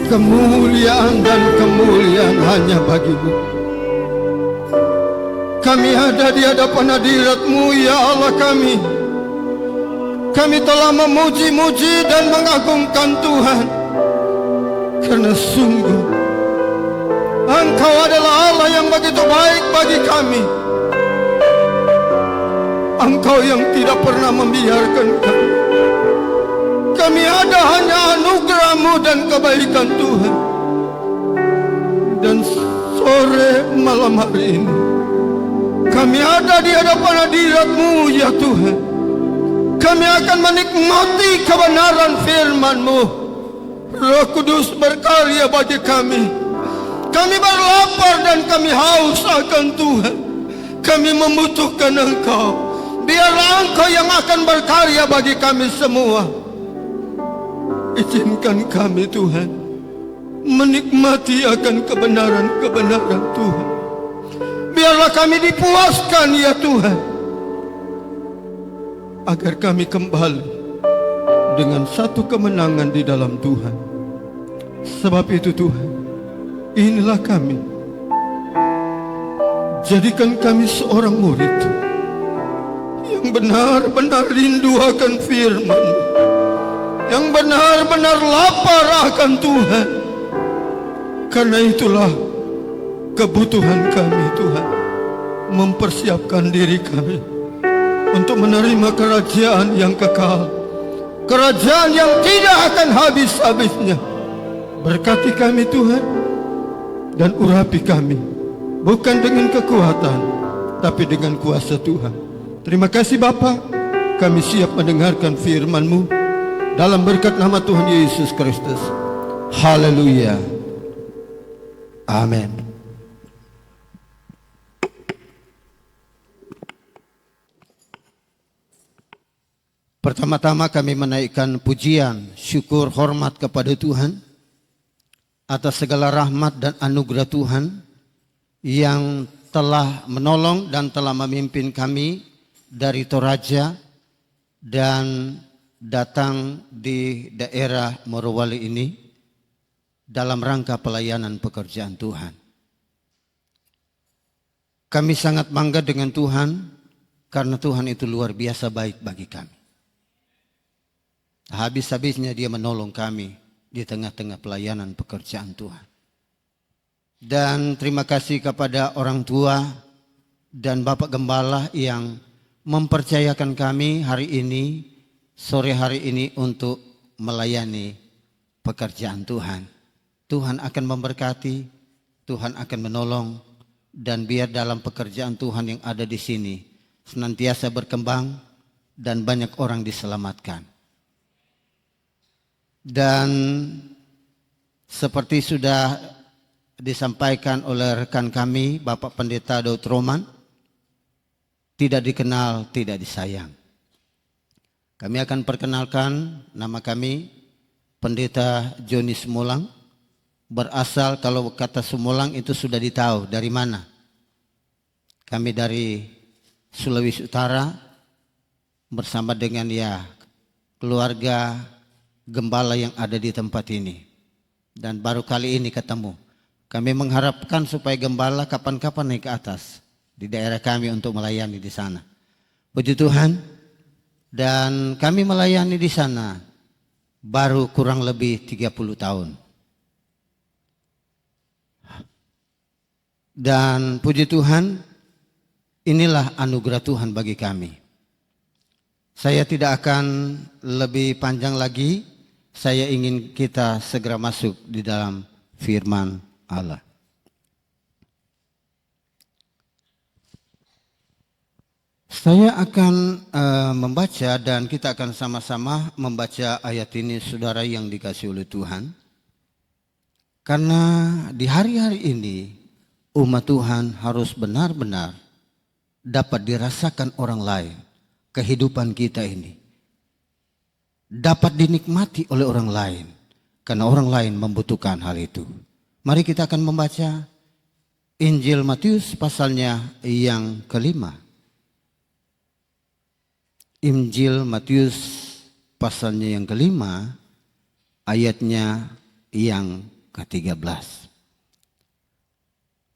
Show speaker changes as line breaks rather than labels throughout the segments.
Kemuliaan dan kemuliaan hanya bagi-Mu. Kami ada di hadapan hadirat-Mu, ya Allah kami. Kami telah memuji-muji dan mengagungkan Tuhan, karena sungguh Engkau adalah Allah yang begitu baik bagi kami. Engkau yang tidak pernah membiarkan kami. Kami ada hanya anugerah-Mu dan kebaikan Tuhan. Dan sore malam hari ini kami ada di hadapan hadirat-Mu, ya Tuhan. Kami akan menikmati kebenaran firman-Mu. Roh Kudus berkarya bagi kami. Kami berlapar dan kami haus akan Tuhan. Kami membutuhkan Engkau. Biarlah Engkau yang akan berkarya bagi kami semua. Izinkan kami Tuhan menikmati akan kebenaran-kebenaran Tuhan. Biarlah kami dipuaskan, ya Tuhan, agar kami kembali dengan satu kemenangan di dalam Tuhan. Sebab itu Tuhan, inilah kami. Jadikan kami seorang murid yang benar-benar rindu akan firman, yang benar-benar lapar akan Tuhan. Karena itulah kebutuhan kami Tuhan, mempersiapkan diri kami untuk menerima kerajaan yang kekal, kerajaan yang tidak akan habis-habisnya. Berkati kami Tuhan, dan urapi kami, bukan dengan kekuatan, tapi dengan kuasa Tuhan. Terima kasih Bapa, kami siap mendengarkan firman-Mu dalam berkat nama Tuhan Yesus Kristus. Haleluya. Amin. Pertama-tama kami menaikkan pujian, syukur, hormat kepada Tuhan atas segala rahmat dan anugerah Tuhan yang telah menolong dan telah memimpin kami dari Toraja dan datang di daerah Morowali ini dalam rangka pelayanan pekerjaan Tuhan. Kami sangat bangga dengan Tuhan karena Tuhan itu luar biasa baik bagi kami. Habis-habisnya Dia menolong kami di tengah-tengah pelayanan pekerjaan Tuhan. Dan terima kasih kepada orang tua dan Bapak Gembala yang mempercayakan kami hari ini, sore hari ini untuk melayani pekerjaan Tuhan. Tuhan akan memberkati, Tuhan akan menolong, dan biar dalam pekerjaan Tuhan yang ada di sini senantiasa berkembang dan banyak orang diselamatkan. Dan seperti sudah disampaikan oleh rekan kami, Bapak Pendeta Daud Roman, tidak dikenal, tidak disayang. Kami akan perkenalkan nama kami, Pendeta Joni Sumulang. Berasal, kalau kata Sumulang itu sudah ditahu dari mana. Kami dari Sulawesi Utara bersama dengan keluarga gembala yang ada di tempat ini. Dan baru kali ini ketemu. Kami mengharapkan supaya gembala kapan-kapan naik ke atas di daerah kami untuk melayani di sana. Puji Tuhan. Dan kami melayani di sana baru kurang lebih 30 tahun. Dan puji Tuhan, inilah anugerah Tuhan bagi kami. Saya tidak akan lebih panjang lagi. Saya ingin kita segera masuk di dalam firman Allah. Saya akan membaca dan kita akan sama-sama membaca ayat ini, saudara yang dikasihi oleh Tuhan. Karena di hari-hari ini umat Tuhan harus benar-benar dapat dirasakan orang lain. Kehidupan kita ini dapat dinikmati oleh orang lain. Karena orang lain membutuhkan hal itu. Mari kita akan membaca Injil Matius pasalnya yang kelima. Injil Matius pasalnya yang kelima, ayatnya yang ke-13.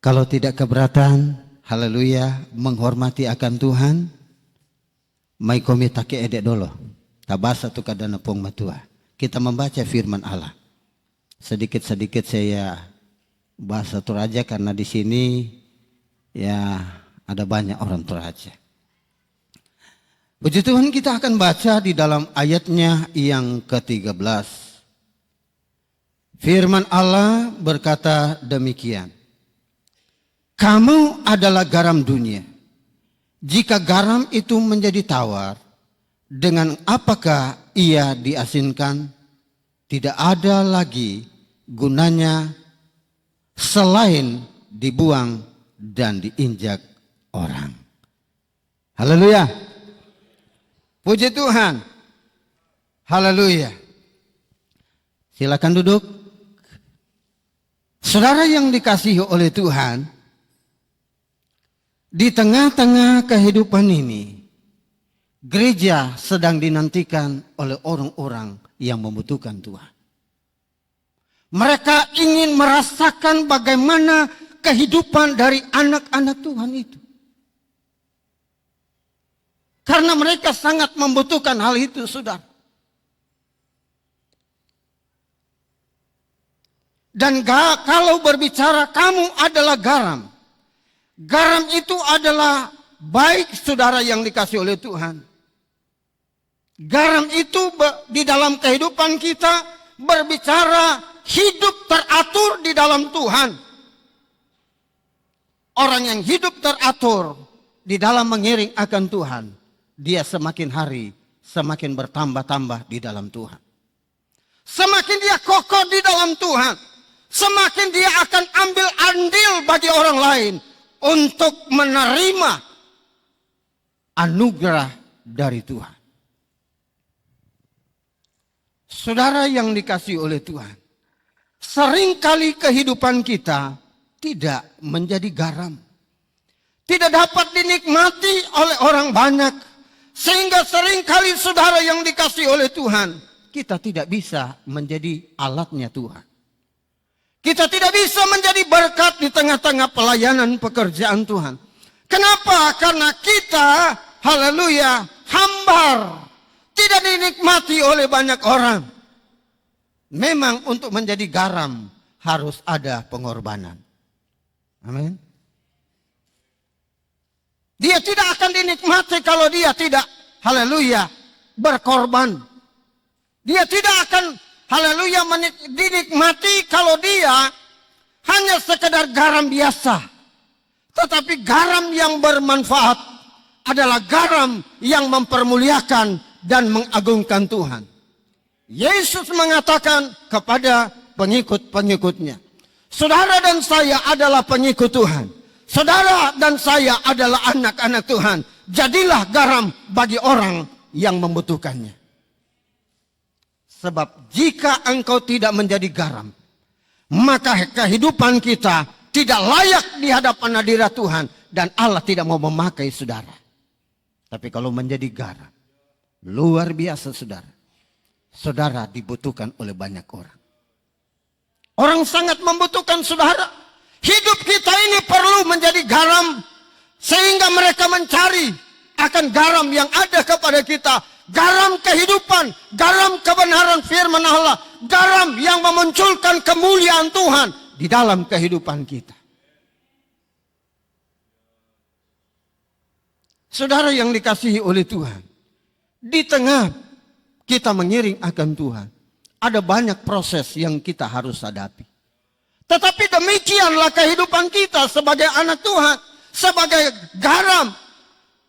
Kalau tidak keberatan, haleluya, menghormati akan Tuhan, mai komi take edek dolo. Tabasa tu kadana pong matua. Kita membaca firman Allah. Sedikit-sedikit saya bahasa Toraja karena di sini ya ada banyak orang Toraja. Puji Tuhan, kita akan baca di dalam ayatnya yang ke-13. Firman Allah berkata demikian. Kamu adalah garam dunia. Jika garam itu menjadi tawar, dengan apakah ia diasinkan? Tidak ada lagi gunanya selain dibuang dan diinjak orang. Haleluya. Puji Tuhan. Haleluya. Silakan duduk. Saudara yang dikasihi oleh Tuhan, di tengah-tengah kehidupan ini, gereja sedang dinantikan oleh orang-orang yang membutuhkan Tuhan. Mereka ingin merasakan bagaimana kehidupan dari anak-anak Tuhan itu. Karena mereka sangat membutuhkan hal itu, saudara. Dan kalau berbicara kamu adalah garam. Garam itu adalah baik, saudara yang dikasih oleh Tuhan. Garam itu di dalam kehidupan kita berbicara hidup teratur di dalam Tuhan. Orang yang hidup teratur di dalam mengiring akan Tuhan, dia semakin hari semakin bertambah-tambah di dalam Tuhan. Semakin dia kokoh di dalam Tuhan, semakin dia akan ambil andil bagi orang lain untuk menerima anugerah dari Tuhan. Saudara yang dikasihi oleh Tuhan, seringkali kehidupan kita tidak menjadi garam. Tidak dapat dinikmati oleh orang banyak. Sehingga seringkali saudara yang dikasihi oleh Tuhan, kita tidak bisa menjadi alatnya Tuhan. Kita tidak bisa menjadi berkat di tengah-tengah pelayanan pekerjaan Tuhan. Kenapa? Karena kita, haleluya, hambar. Tidak dinikmati oleh banyak orang. Memang untuk menjadi garam harus ada pengorbanan. Amin. Dia tidak akan dinikmati kalau dia tidak, haleluya, berkorban. Dia tidak akan, haleluya, dinikmati kalau dia hanya sekedar garam biasa. Tetapi garam yang bermanfaat adalah garam yang mempermuliakan dan mengagungkan Tuhan. Yesus mengatakan kepada pengikut-pengikutnya, saudara dan saya adalah pengikut Tuhan. Saudara dan saya adalah anak-anak Tuhan. Jadilah garam bagi orang yang membutuhkannya. Sebab jika engkau tidak menjadi garam, maka kehidupan kita tidak layak di hadapan hadirat Tuhan. Dan Allah tidak mau memakai saudara. Tapi kalau menjadi garam, luar biasa saudara. Saudara dibutuhkan oleh banyak orang. Orang sangat membutuhkan saudara. Hidup kita ini perlu menjadi garam. Sehingga mereka mencari akan garam yang ada kepada kita. Garam kehidupan, garam kebenaran firman Allah. Garam yang memunculkan kemuliaan Tuhan di dalam kehidupan kita. Saudara yang dikasihi oleh Tuhan, di tengah kita mengiring akan Tuhan, ada banyak proses yang kita harus hadapi. Tetapi demikianlah kehidupan kita sebagai anak Tuhan, sebagai garam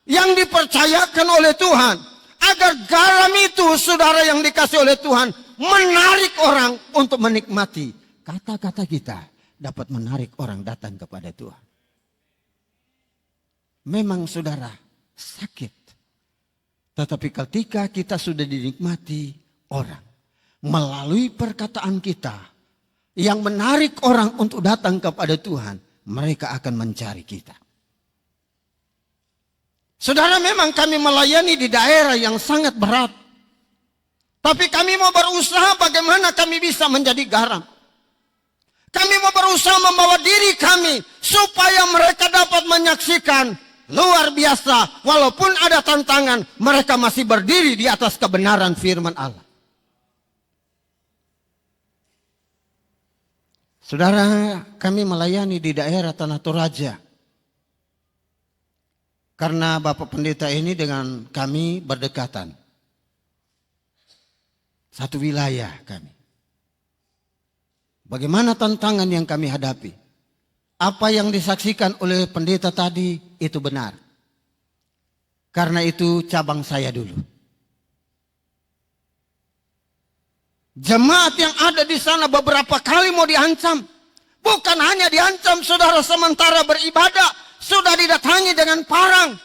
yang dipercayakan oleh Tuhan. Agar garam itu, saudara yang dikasih oleh Tuhan, menarik orang untuk menikmati. Kata-kata kita dapat menarik orang datang kepada Tuhan. Memang saudara sakit. Tetapi ketika kita sudah dinikmati orang melalui perkataan kita yang menarik orang untuk datang kepada Tuhan, mereka akan mencari kita. Saudara, memang kami melayani di daerah yang sangat berat. Tapi kami mau berusaha bagaimana kami bisa menjadi garam. Kami mau berusaha membawa diri kami supaya mereka dapat menyaksikan luar biasa. Walaupun ada tantangan, mereka masih berdiri di atas kebenaran firman Allah. Saudara, kami melayani di daerah Tanah Toraja. Karena Bapak Pendeta ini dengan kami berdekatan. Satu wilayah kami. Bagaimana tantangan yang kami hadapi? Apa yang disaksikan oleh pendeta tadi itu benar. Karena itu cabang saya dulu. Jemaat yang ada di sana beberapa kali mau diancam. Bukan hanya diancam saudara sementara beribadah. Sudah didatangi dengan parang.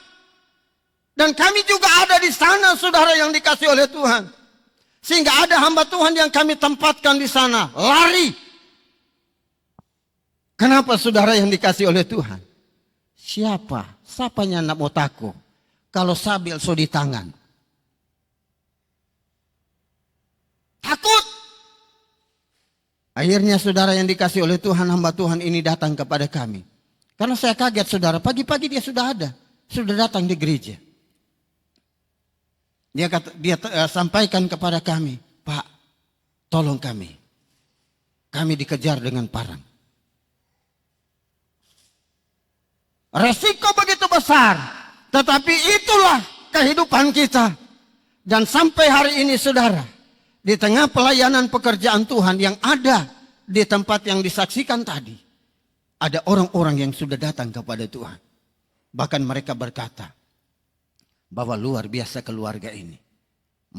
Dan kami juga ada di sana saudara yang dikasih oleh Tuhan. Sehingga ada hamba Tuhan yang kami tempatkan di sana. Lari. Kenapa saudara yang dikasih oleh Tuhan? Siapa? Siapanya nak mau takut? Kalau sabil so di tangan. Takut. Akhirnya saudara yang dikasih oleh Tuhan, hamba Tuhan ini datang kepada kami. Karena saya kaget saudara, pagi-pagi dia sudah ada. Sudah datang di gereja. Dia sampaikan kepada kami, Pak, tolong kami. Kami dikejar dengan parang. Resiko begitu besar, tetapi itulah kehidupan kita. Dan sampai hari ini saudara, di tengah pelayanan pekerjaan Tuhan yang ada di tempat yang disaksikan tadi, ada orang-orang yang sudah datang kepada Tuhan. Bahkan mereka berkata bahwa luar biasa keluarga ini.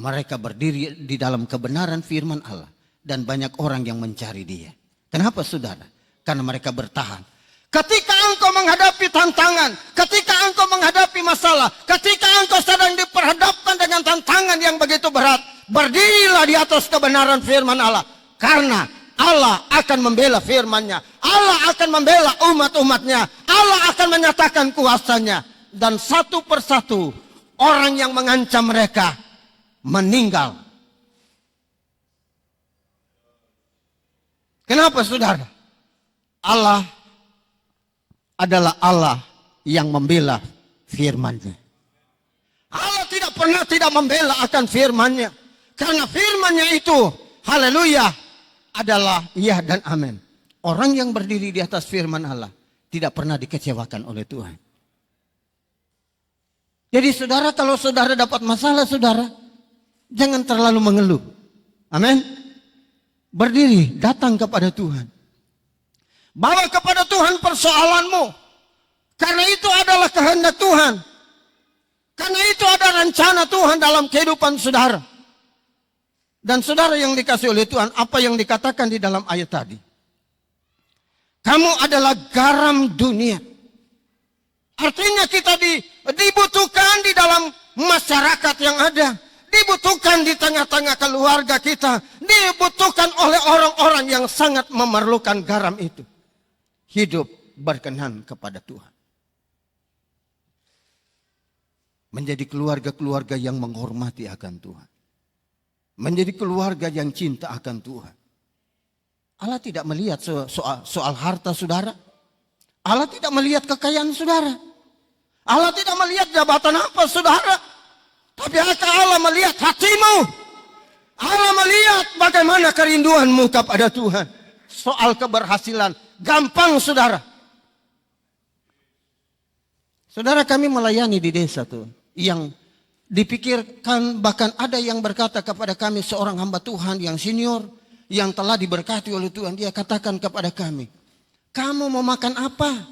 Mereka berdiri di dalam kebenaran firman Allah. Dan banyak orang yang mencari dia. Kenapa saudara? Karena mereka bertahan. Ketika engkau menghadapi tantangan, ketika engkau menghadapi masalah, ketika engkau sedang diperhadapkan dengan tantangan yang begitu berat, berdirilah di atas kebenaran firman Allah. Karena Allah akan membela firman-Nya. Allah akan membela umat-umatnya. Allah akan menyatakan kuasanya. Dan satu persatu orang yang mengancam mereka meninggal. Kenapa saudara? Allah adalah Allah yang membela firman-Nya. Allah tidak pernah tidak membela akan firman-Nya. Karena firman-Nya itu, haleluya, adalah ya dan amin. Orang yang berdiri di atas firman Allah tidak pernah dikecewakan oleh Tuhan. Jadi saudara, kalau saudara dapat masalah saudara, jangan terlalu mengeluh. Amin. Berdiri, datang kepada Tuhan. Bawa kepada Tuhan persoalanmu. Karena itu adalah kehendak Tuhan. Karena itu ada rencana Tuhan dalam kehidupan saudara. Dan saudara yang dikasih oleh Tuhan, apa yang dikatakan di dalam ayat tadi? Kamu adalah garam dunia. Artinya kita dibutuhkan di dalam masyarakat yang ada. Dibutuhkan di tengah-tengah keluarga kita. Dibutuhkan oleh orang-orang yang sangat memerlukan garam itu. Hidup berkenan kepada Tuhan. Menjadi keluarga-keluarga yang menghormati akan Tuhan. Menjadi keluarga yang cinta akan Tuhan. Allah tidak melihat soal harta saudara. Allah tidak melihat kekayaan saudara. Allah tidak melihat jabatan apa saudara. Tapi Allah melihat hatimu. Allah melihat bagaimana kerinduanmu kepada Tuhan. Soal keberhasilan gampang saudara. Saudara, kami melayani di desa tuh. Yang dipikirkan, bahkan ada yang berkata kepada kami, seorang hamba Tuhan yang senior, yang telah diberkati oleh Tuhan. Dia katakan kepada kami, kamu mau makan apa?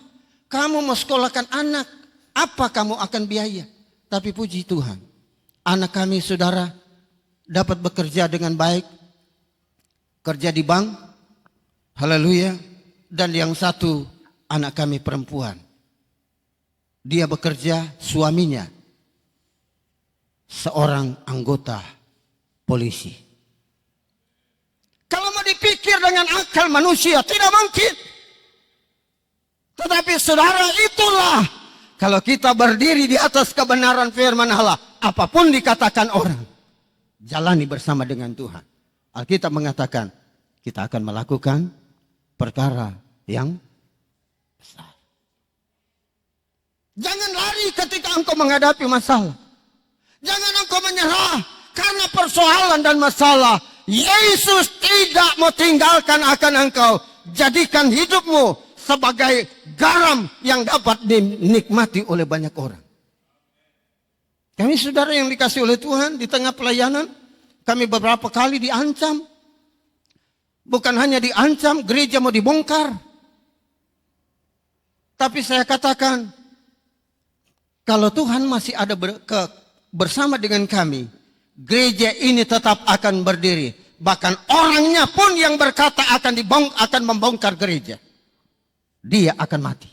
Kamu mau sekolahkan anak, apa kamu akan biaya? Tapi puji Tuhan, anak kami saudara dapat bekerja dengan baik. Kerja di bank, haleluya. Dan yang satu anak kami perempuan, dia bekerja, suaminya seorang anggota polisi. Kalau mau dipikir dengan akal manusia tidak mungkin. Tetapi saudara, itulah kalau kita berdiri di atas kebenaran firman Allah, apapun dikatakan orang, jalani bersama dengan Tuhan. Alkitab mengatakan kita akan melakukan perkara yang besar. Jangan lari ketika engkau menghadapi masalah. Jangan engkau menyerah karena persoalan dan masalah. Yesus tidak mau tinggalkan akan engkau. Jadikan hidupmu sebagai garam yang dapat dinikmati oleh banyak orang. Kami saudara yang dikasih oleh Tuhan di tengah pelayanan, kami beberapa kali diancam. Bukan hanya diancam, gereja mau dibongkar. Tapi saya katakan, kalau Tuhan masih ada bersama dengan kami, gereja ini tetap akan berdiri. Bahkan orangnya pun yang berkata akan membongkar gereja, dia akan mati.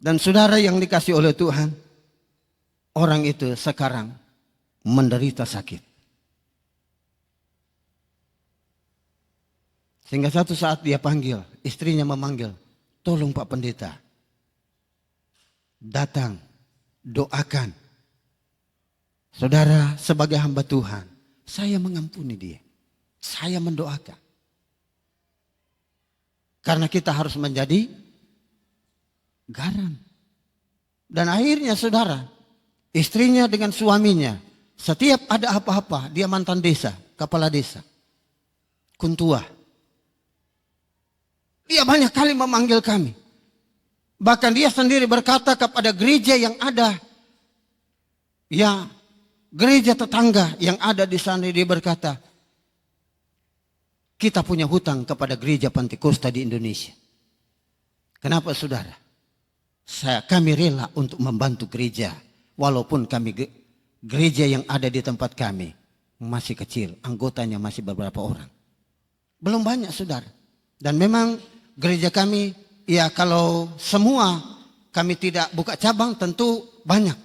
Dan saudara yang dikasih oleh Tuhan, orang itu sekarang menderita sakit. Sehingga satu saat dia panggil, istrinya memanggil, tolong Pak Pendeta, datang, doakan. Saudara, sebagai hamba Tuhan, saya mengampuni dia. Saya mendoakan. Karena kita harus menjadi garam. Dan akhirnya saudara, istrinya dengan suaminya, setiap ada apa-apa, dia mantan desa, kepala desa, kuntua. Dia banyak kali memanggil kami. Bahkan dia sendiri berkata kepada gereja yang ada, ya gereja tetangga yang ada di sana, dia berkata, kita punya hutang kepada gereja Pentakosta di Indonesia. Kenapa saudara? Kami rela untuk membantu gereja. Walaupun kami gereja yang ada di tempat kami masih kecil. Anggotanya masih beberapa orang. Belum banyak saudara. Dan memang gereja kami, ya kalau semua kami tidak buka cabang tentu banyak.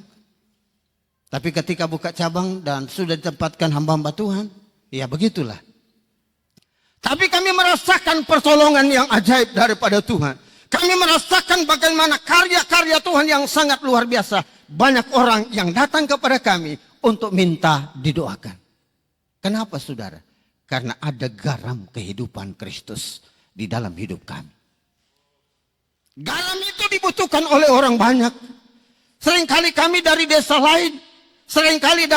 Tapi ketika buka cabang dan sudah ditempatkan hamba-hamba Tuhan, ya begitulah. Tapi kami merasakan pertolongan yang ajaib daripada Tuhan. Kami merasakan bagaimana karya-karya Tuhan yang sangat luar biasa. Banyak orang yang datang kepada kami untuk minta didoakan. Kenapa saudara? Karena ada garam kehidupan Kristus di dalam hidup kami. Garam itu dibutuhkan oleh orang banyak. Seringkali kami dari desa lain, seringkali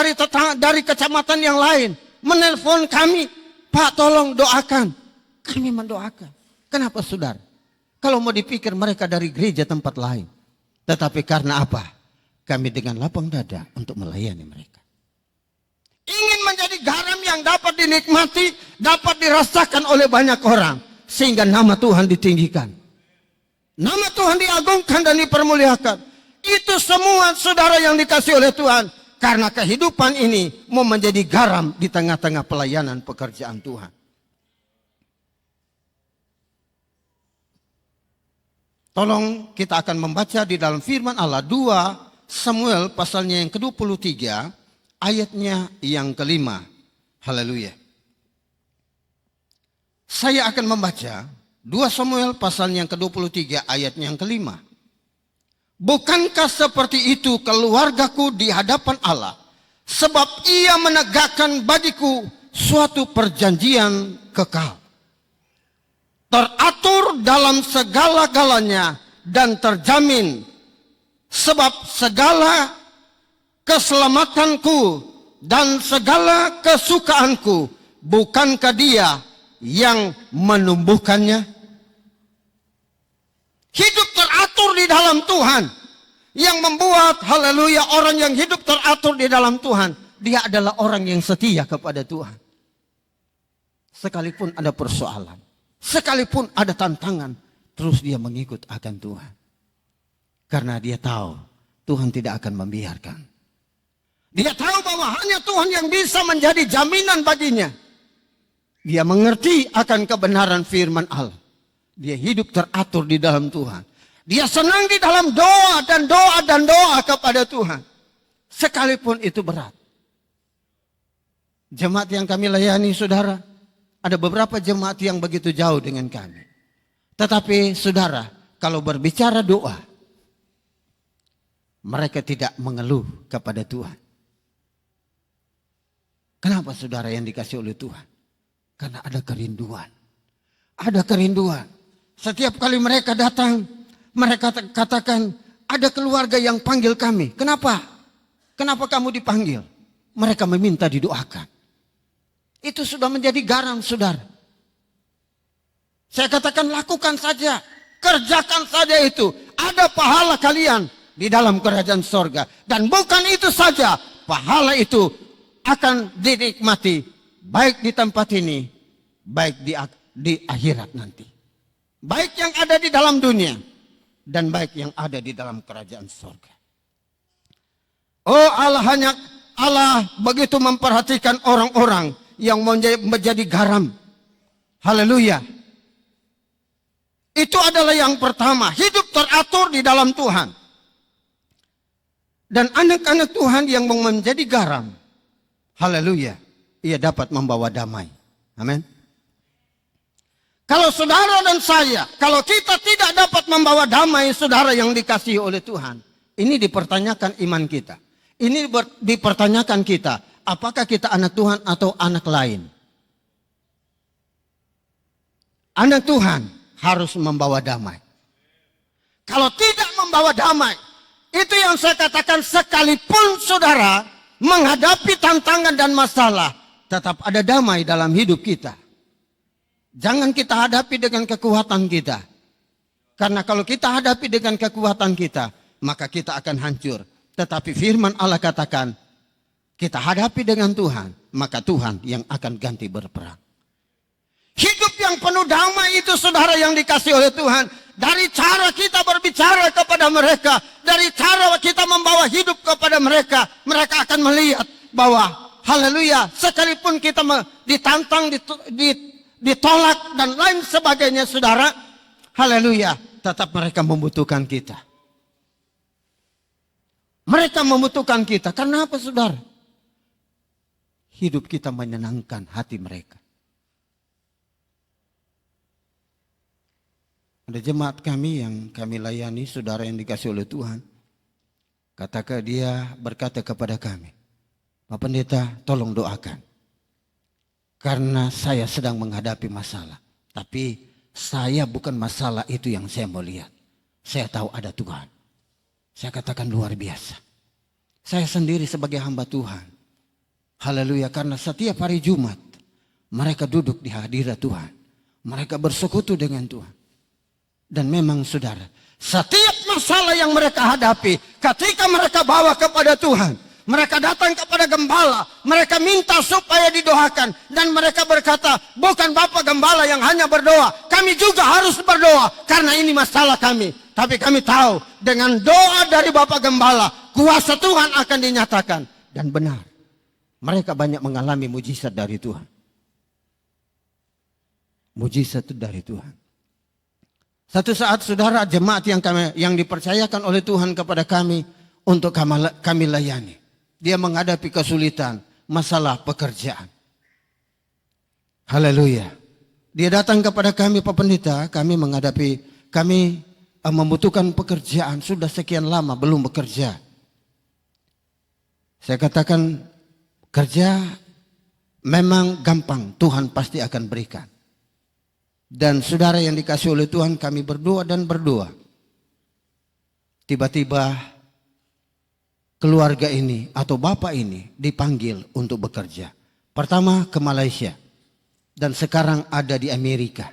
dari kecamatan yang lain menelpon kami, Pak tolong doakan. Kami mendoakan. Kenapa saudara? Kalau mau dipikir mereka dari gereja tempat lain. Tetapi karena apa? Kami dengan lapang dada untuk melayani mereka. Ingin menjadi garam yang dapat dinikmati, dapat dirasakan oleh banyak orang. Sehingga nama Tuhan ditinggikan. Nama Tuhan diagungkan dan dipermuliakan. Itu semua saudara yang dikasih oleh Tuhan. Karena kehidupan ini mau menjadi garam di tengah-tengah pelayanan pekerjaan Tuhan. Tolong kita akan membaca di dalam firman Allah 2 Samuel pasalnya yang ke-23 ayatnya yang ke-5. Haleluya. Saya akan membaca 2 Samuel pasalnya yang ke-23 ayatnya yang ke-5. Bukankah seperti itu keluargaku di hadapan Allah? Sebab ia menegakkan bagiku suatu perjanjian kekal. Teratur dalam segala-galanya dan terjamin. Sebab segala keselamatanku dan segala kesukaanku, bukankah dia yang menumbuhkannya? Hidup teratur di dalam Tuhan. Yang membuat haleluya orang yang hidup teratur di dalam Tuhan. Dia adalah orang yang setia kepada Tuhan. Sekalipun ada persoalan. Sekalipun ada tantangan. Terus dia mengikut akan Tuhan. Karena dia tahu Tuhan tidak akan membiarkan. Dia tahu bahwa hanya Tuhan yang bisa menjadi jaminan baginya. Dia mengerti akan kebenaran firman Allah. Dia hidup teratur di dalam Tuhan. Dia senang di dalam doa dan doa dan doa kepada Tuhan. Sekalipun itu berat. Jemaat yang kami layani saudara. Ada beberapa jemaat yang begitu jauh dengan kami. Tetapi saudara, kalau berbicara doa. Mereka tidak mengeluh kepada Tuhan. Kenapa saudara yang dikasih oleh Tuhan? Karena ada kerinduan. Ada kerinduan. Setiap kali mereka datang, mereka katakan, ada keluarga yang panggil kami. Kenapa? Kenapa kamu dipanggil? Mereka meminta didoakan. Itu sudah menjadi garam, saudara. Saya katakan lakukan saja. Kerjakan saja itu. Ada pahala kalian di dalam kerajaan sorga. Dan bukan itu saja. Pahala itu akan dinikmati. Baik di tempat ini. Baik di akhirat nanti. Baik yang ada di dalam dunia. Dan baik yang ada di dalam kerajaan sorga. Oh Allah begitu memperhatikan orang-orang yang menjadi garam. Haleluya. Itu adalah yang pertama. Hidup teratur di dalam Tuhan. Dan anak-anak Tuhan yang mau menjadi garam. Haleluya. Ia dapat membawa damai. Amin. Kalau saudara dan saya, kalau kita tidak dapat membawa damai saudara yang dikasihi oleh Tuhan. Ini dipertanyakan iman kita. Ini dipertanyakan kita. Apakah kita anak Tuhan atau anak lain? Anak Tuhan harus membawa damai. Kalau tidak membawa damai, itu yang saya katakan, sekalipun saudara menghadapi tantangan dan masalah, tetap ada damai dalam hidup kita. Jangan kita hadapi dengan kekuatan kita. Karena kalau kita hadapi dengan kekuatan kita, maka kita akan hancur. Tetapi firman Allah katakan, kita hadapi dengan Tuhan, maka Tuhan yang akan ganti berperang. Hidup yang penuh damai itu saudara yang dikasih oleh Tuhan. Dari cara kita berbicara kepada mereka. Dari cara kita membawa hidup kepada mereka. Mereka akan melihat bahwa haleluya. Sekalipun kita ditantang, ditolak dan lain sebagainya saudara. Haleluya. Tetap mereka membutuhkan kita. Mereka membutuhkan kita. Karena apa saudara? Hidup kita menyenangkan hati mereka. Ada jemaat kami yang kami layani, saudara yang dikasih oleh Tuhan. Katakan dia berkata kepada kami, Pak Pendeta tolong doakan. Karena saya sedang menghadapi masalah. Tapi saya bukan masalah itu yang saya mau lihat. Saya tahu ada Tuhan. Saya katakan luar biasa. Saya sendiri sebagai hamba Tuhan. Haleluya, karena setiap hari Jumat mereka duduk di hadirat Tuhan. Mereka bersekutu dengan Tuhan. Dan memang saudara, setiap masalah yang mereka hadapi, ketika mereka bawa kepada Tuhan, mereka datang kepada gembala, mereka minta supaya didoakan. Dan mereka berkata, bukan Bapak Gembala yang hanya berdoa, kami juga harus berdoa, karena ini masalah kami. Tapi kami tahu, dengan doa dari Bapak Gembala, kuasa Tuhan akan dinyatakan. Dan benar, mereka banyak mengalami mujizat dari Tuhan. Mujizat itu dari Tuhan. Satu saat saudara jemaat yang dipercayakan oleh Tuhan kepada kami untuk kami layani. Dia menghadapi kesulitan, masalah pekerjaan. Haleluya. Dia datang kepada kami, Pak Pendeta, kami membutuhkan pekerjaan. Sudah sekian lama belum bekerja. Saya katakan, kerja memang gampang, Tuhan pasti akan berikan. Dan saudara yang dikasih oleh Tuhan, kami berdoa dan berdoa. Tiba-tiba keluarga ini atau bapak ini dipanggil untuk bekerja. Pertama ke Malaysia dan sekarang ada di Amerika.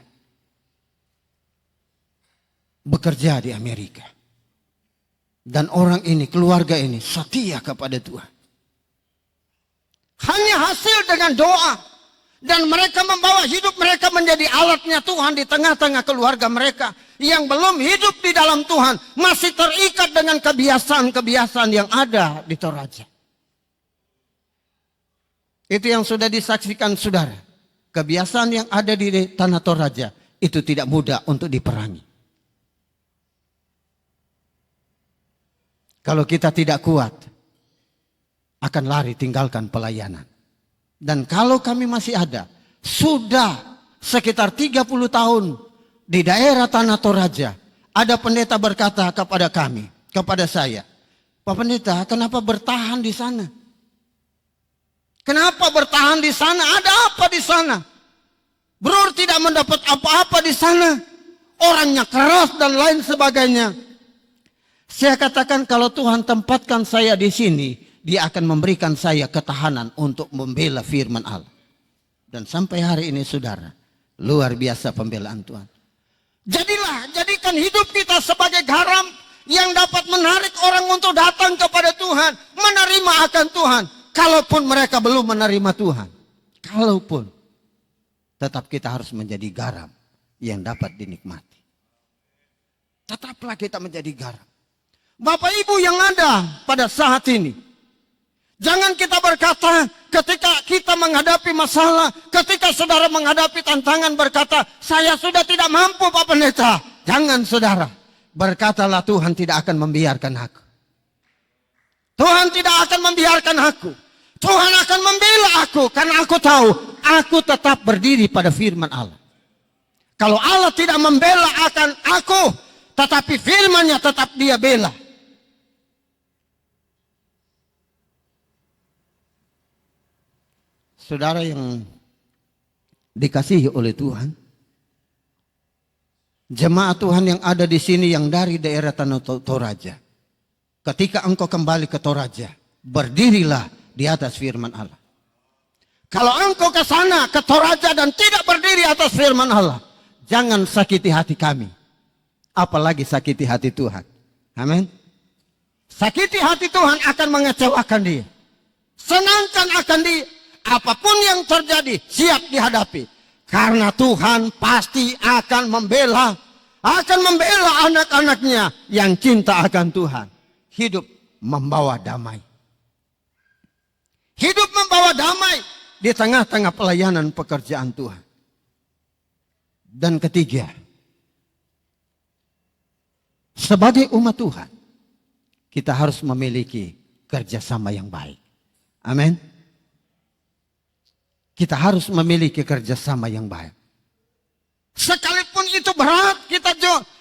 Bekerja di Amerika. Dan orang ini, keluarga ini setia kepada Tuhan. Hanya hasil dengan doa. Dan mereka membawa hidup mereka menjadi alatnya Tuhan di tengah-tengah keluarga mereka. Yang belum hidup di dalam Tuhan. Masih terikat dengan kebiasaan-kebiasaan yang ada di Toraja. Itu yang sudah disaksikan saudara. Kebiasaan yang ada di tanah Toraja. Itu tidak mudah untuk diperangi. Kalau kita tidak kuat. Akan lari tinggalkan pelayanan. Dan kalau kami masih ada, sudah sekitar 30 tahun di daerah Tanah Toraja, ada pendeta berkata kepada kami, kepada saya, Pak Pendeta, kenapa bertahan di sana? Kenapa bertahan di sana? Ada apa di sana? Bror tidak mendapat apa-apa di sana. Orangnya keras dan lain sebagainya. Saya katakan kalau Tuhan tempatkan saya di sini, Dia akan memberikan saya ketahanan untuk membela firman Allah. Dan sampai hari ini saudara, luar biasa pembelaan Tuhan. Jadikan hidup kita sebagai garam yang dapat menarik orang untuk datang kepada Tuhan, menerima akan Tuhan. Kalaupun mereka belum menerima Tuhan, tetap kita harus menjadi garam yang dapat dinikmati. Tetaplah kita menjadi garam. Bapak Ibu yang ada pada saat ini, jangan kita berkata ketika kita menghadapi masalah, ketika saudara menghadapi tantangan berkata, saya sudah tidak mampu Pak Pendeta. Jangan saudara, berkatalah Tuhan tidak akan membiarkan aku. Tuhan tidak akan membiarkan aku. Tuhan akan membela aku karena aku tahu aku tetap berdiri pada firman Allah. Kalau Allah tidak membela akan aku, tetapi firman-Nya tetap Dia bela. Saudara yang dikasihi oleh Tuhan, jemaat Tuhan yang ada di sini yang dari daerah Tanah Toraja, ketika engkau kembali ke Toraja, berdirilah di atas firman Allah. Kalau engkau ke sana, ke Toraja dan tidak berdiri atas firman Allah, jangan sakiti hati kami, apalagi sakiti hati Tuhan. Amin. Sakiti hati Tuhan akan mengecewakan Dia. Senangkan akan Dia. Apapun yang terjadi, siap dihadapi. Karena Tuhan pasti akan membela anak-anaknya yang cinta akan Tuhan. Hidup membawa damai. Hidup membawa damai di tengah-tengah pelayanan pekerjaan Tuhan. Dan ketiga, sebagai umat Tuhan, kita harus memiliki kerjasama yang baik. Amin. Kita harus memiliki kerjasama yang baik. Sekalipun itu berat,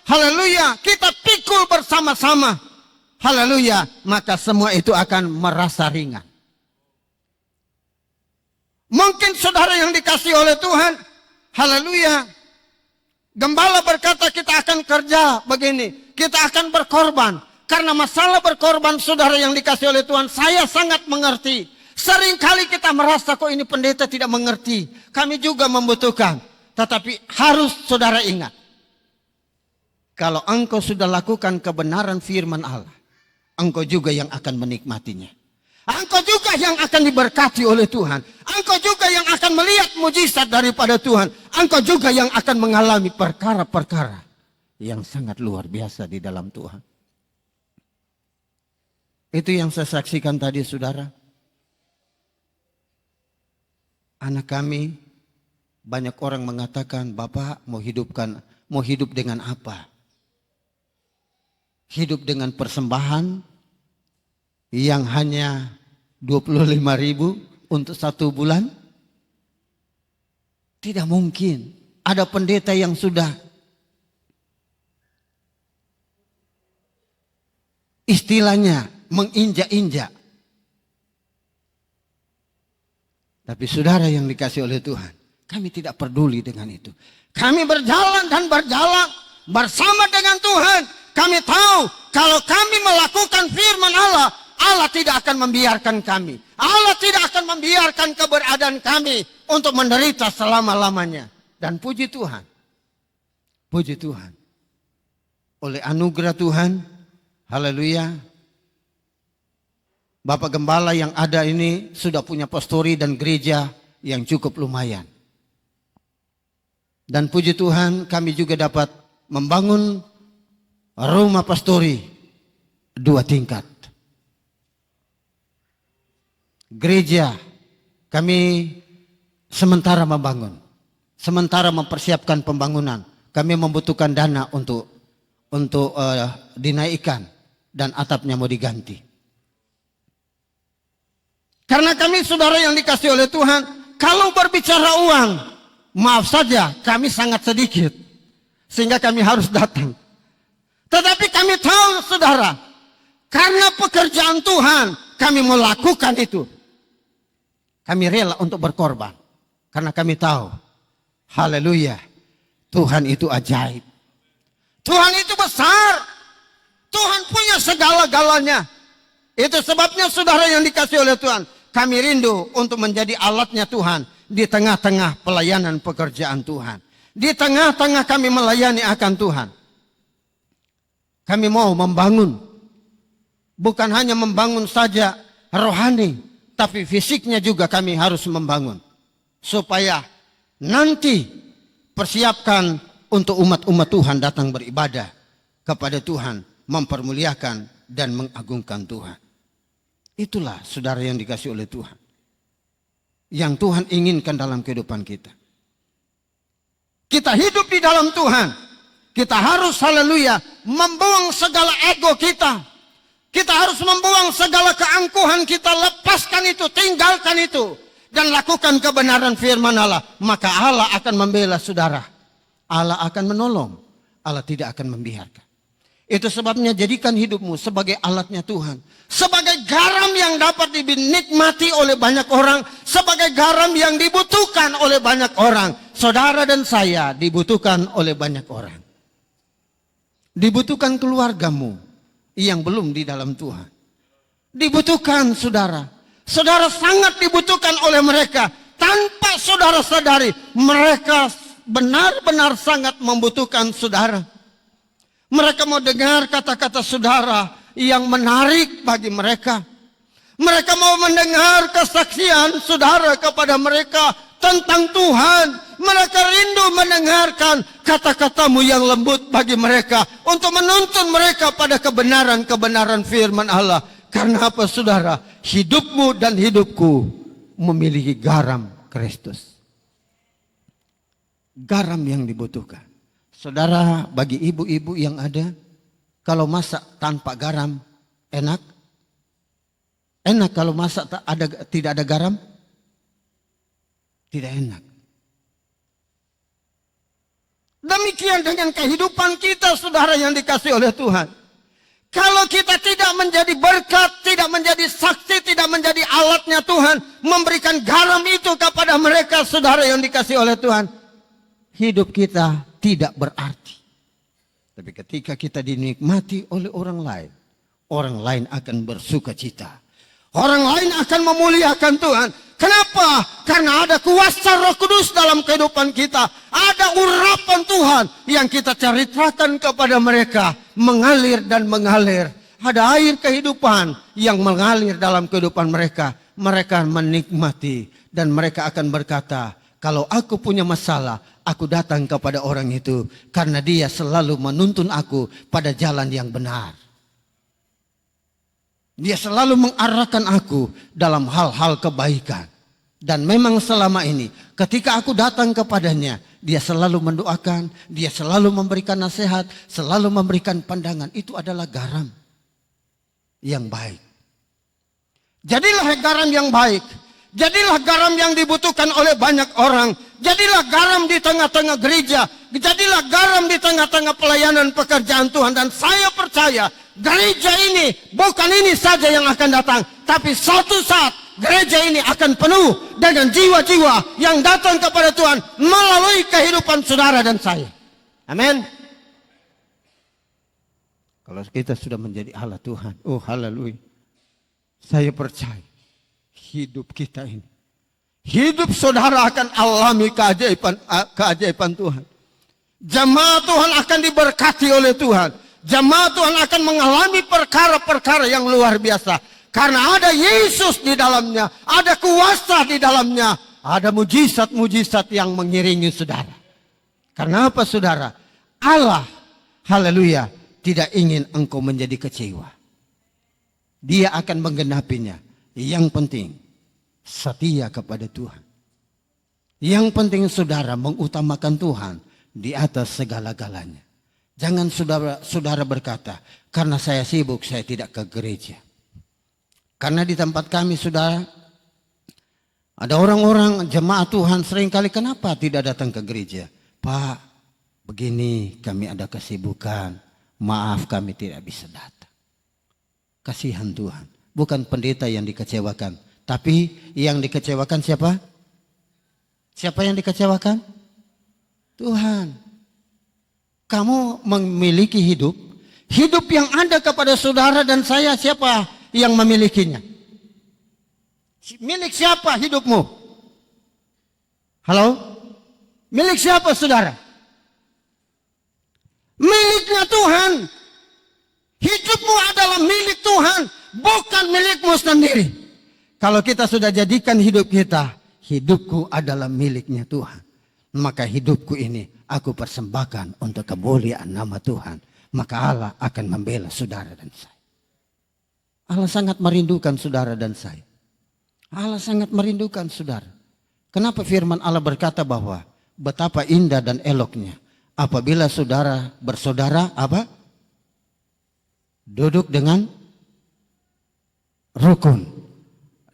haleluya, kita pikul bersama-sama. Haleluya, maka semua itu akan merasa ringan. Mungkin saudara yang dikasihi oleh Tuhan, haleluya, gembala berkata kita akan kerja begini, kita akan berkorban. Karena masalah berkorban saudara yang dikasihi oleh Tuhan, saya sangat mengerti. Seringkali kita merasa kok ini pendeta tidak mengerti. Kami juga membutuhkan. Tetapi harus saudara ingat. Kalau engkau sudah lakukan kebenaran firman Allah, engkau juga yang akan menikmatinya. Engkau juga yang akan diberkati oleh Tuhan. Engkau juga yang akan melihat mujizat daripada Tuhan. Engkau juga yang akan mengalami perkara-perkara yang sangat luar biasa di dalam Tuhan. Itu yang saya saksikan tadi saudara. Anak kami, banyak orang mengatakan, Bapak mau hidup dengan apa? Hidup dengan persembahan yang hanya 25.000 untuk 1 bulan? Tidak mungkin. Ada pendeta yang sudah istilahnya menginjak-injak. Tapi saudara yang dikasih oleh Tuhan, kami tidak peduli dengan itu. Kami berjalan bersama dengan Tuhan. Kami tahu kalau kami melakukan firman Allah, Allah tidak akan membiarkan kami. Allah tidak akan membiarkan keberadaan kami untuk menderita selama-lamanya. Dan puji Tuhan. Puji Tuhan. Oleh anugerah Tuhan, haleluya. Bapak Gembala yang ada ini sudah punya pastori dan gereja yang cukup lumayan. Dan puji Tuhan kami juga dapat membangun rumah pastori 2 tingkat. Gereja kami sementara membangun. Sementara mempersiapkan pembangunan. Kami membutuhkan dana untuk dinaikkan dan atapnya mau diganti. Karena kami saudara yang dikasih oleh Tuhan, kalau berbicara uang, maaf saja kami sangat sedikit. Sehingga kami harus datang. Tetapi kami tahu saudara, karena pekerjaan Tuhan, kami melakukan itu. Kami rela untuk berkorban. Karena kami tahu, Haleluya. Tuhan itu ajaib. Tuhan itu besar. Tuhan punya segala-galanya. Itu sebabnya saudara yang dikasih oleh Tuhan, kami rindu untuk menjadi alatnya Tuhan di tengah-tengah pelayanan pekerjaan Tuhan. Di tengah-tengah kami melayani akan Tuhan. Kami mau membangun. Bukan hanya membangun saja rohani, tapi fisiknya juga kami harus membangun. Supaya nanti persiapkan untuk umat-umat Tuhan datang beribadah kepada Tuhan, mempermuliakan dan mengagungkan Tuhan. Itulah saudara yang dikasih oleh Tuhan. Yang Tuhan inginkan dalam kehidupan kita. Kita hidup di dalam Tuhan. Kita harus haleluya membuang segala ego kita. Kita harus membuang segala keangkuhan kita. Lepaskan itu, tinggalkan itu. Dan lakukan kebenaran firman Allah. Maka Allah akan membela saudara. Allah akan menolong. Allah tidak akan membiarkan. Itu sebabnya jadikan hidupmu sebagai alatnya Tuhan. Sebagai garam yang dapat dinikmati oleh banyak orang. Sebagai garam yang dibutuhkan oleh banyak orang. Saudara dan saya dibutuhkan oleh banyak orang. Dibutuhkan keluargamu yang belum di dalam Tuhan. Dibutuhkan saudara. Saudara sangat dibutuhkan oleh mereka. Tanpa saudara sadari, mereka benar-benar sangat membutuhkan saudara. Mereka mau dengar kata-kata saudara yang menarik bagi mereka. Mereka mau mendengar kesaksian saudara kepada mereka tentang Tuhan. Mereka rindu mendengarkan kata-katamu yang lembut bagi mereka. Untuk menuntun mereka pada kebenaran-kebenaran firman Allah. Karena apa saudara? Hidupmu dan hidupku memiliki garam Kristus. Garam yang dibutuhkan. Saudara, bagi ibu-ibu yang ada, kalau masak tanpa garam, enak? Enak kalau masak tidak ada garam? Tidak enak. Demikian dengan kehidupan kita, saudara yang dikasih oleh Tuhan. Kalau kita tidak menjadi berkat, tidak menjadi saksi, tidak menjadi alatnya Tuhan, memberikan garam itu kepada mereka, saudara yang dikasih oleh Tuhan, hidup kita tidak berarti. Tapi ketika kita dinikmati oleh orang lain akan bersuka cita. Orang lain akan memuliakan Tuhan. Kenapa? Karena ada kuasa Roh Kudus dalam kehidupan kita. Ada urapan Tuhan yang kita ceritakan kepada mereka. Mengalir dan mengalir. Ada air kehidupan yang mengalir dalam kehidupan mereka. Mereka menikmati dan mereka akan berkata, kalau aku punya masalah, aku datang kepada orang itu. Karena dia selalu menuntun aku pada jalan yang benar. Dia selalu mengarahkan aku dalam hal-hal kebaikan. Dan memang selama ini ketika aku datang kepadanya, dia selalu mendoakan, dia selalu memberikan nasihat, selalu memberikan pandangan. Itu adalah garam yang baik. Jadilah garam yang baik. Jadilah garam yang dibutuhkan oleh banyak orang. Jadilah garam di tengah-tengah gereja. Jadilah garam di tengah-tengah pelayanan pekerjaan Tuhan. Dan saya percaya gereja ini bukan ini saja yang akan datang. Tapi suatu saat gereja ini akan penuh dengan jiwa-jiwa yang datang kepada Tuhan melalui kehidupan saudara dan saya. Amin. Kalau kita sudah menjadi alat Tuhan. Oh haleluya. Saya percaya. Hidup kita ini. Hidup saudara akan alami keajaiban Tuhan. Jemaat Tuhan akan diberkati oleh Tuhan. Jemaat Tuhan akan mengalami perkara-perkara yang luar biasa. Karena ada Yesus di dalamnya. Ada kuasa di dalamnya. Ada mujizat-mujizat yang mengiringi saudara. Karena apa saudara? Allah, haleluya, tidak ingin engkau menjadi kecewa. Dia akan menggenapinya. Yang penting setia kepada Tuhan. Yang penting saudara mengutamakan Tuhan di atas segala-galanya. Jangan saudara berkata, karena saya sibuk saya tidak ke gereja. Karena di tempat kami saudara, ada orang-orang jemaat Tuhan seringkali kenapa tidak datang ke gereja? Pak, begini kami ada kesibukan, maaf kami tidak bisa datang. Kasihan Tuhan. Bukan pendeta yang dikecewakan. Tapi yang dikecewakan siapa? Siapa yang dikecewakan? Tuhan. Kamu memiliki hidup. Hidup yang ada kepada saudara dan saya, siapa yang memilikinya? Milik siapa hidupmu? Halo? Milik siapa saudara? Miliknya Tuhan. Hidupmu adalah milik Tuhan, bukan milikmu sendiri. Kalau kita sudah jadikan hidup kita, hidupku adalah miliknya Tuhan, maka hidupku ini aku persembahkan untuk kemuliaan nama Tuhan. Maka Allah akan membela saudara dan saya. Allah sangat merindukan saudara dan saya. Allah sangat merindukan saudara. Kenapa firman Allah berkata bahwa betapa indah dan eloknya apabila saudara bersaudara apa? Duduk dengan rukun.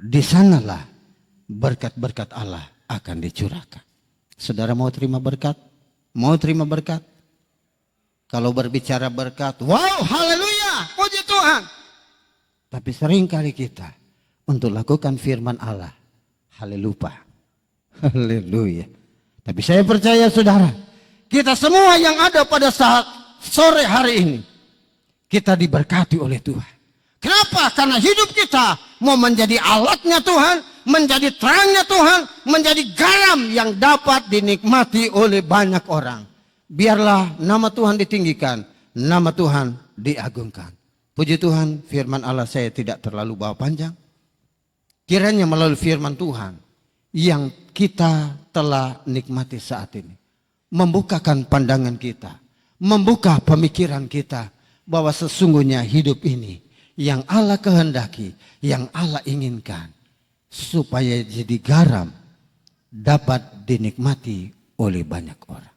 Di sanalah berkat-berkat Allah akan dicurahkan. Saudara mau terima berkat? Mau terima berkat? Kalau berbicara berkat, wow, haleluya, puji Tuhan. Tapi seringkali kita untuk lakukan firman Allah, haleluya, haleluya. Tapi saya percaya saudara, kita semua yang ada pada saat sore hari ini, kita diberkati oleh Tuhan. Kenapa? Karena hidup kita mau menjadi alatnya Tuhan, menjadi terangnya Tuhan, menjadi garam yang dapat dinikmati oleh banyak orang. Biarlah nama Tuhan ditinggikan, nama Tuhan diagungkan. Puji Tuhan, firman Allah saya tidak terlalu bawa panjang. Kiranya melalui firman Tuhan yang kita telah nikmati saat ini, membukakan pandangan kita, membuka pemikiran kita, bahwa sesungguhnya hidup ini yang Allah kehendaki, yang Allah inginkan, supaya jadi garam dapat dinikmati oleh banyak orang.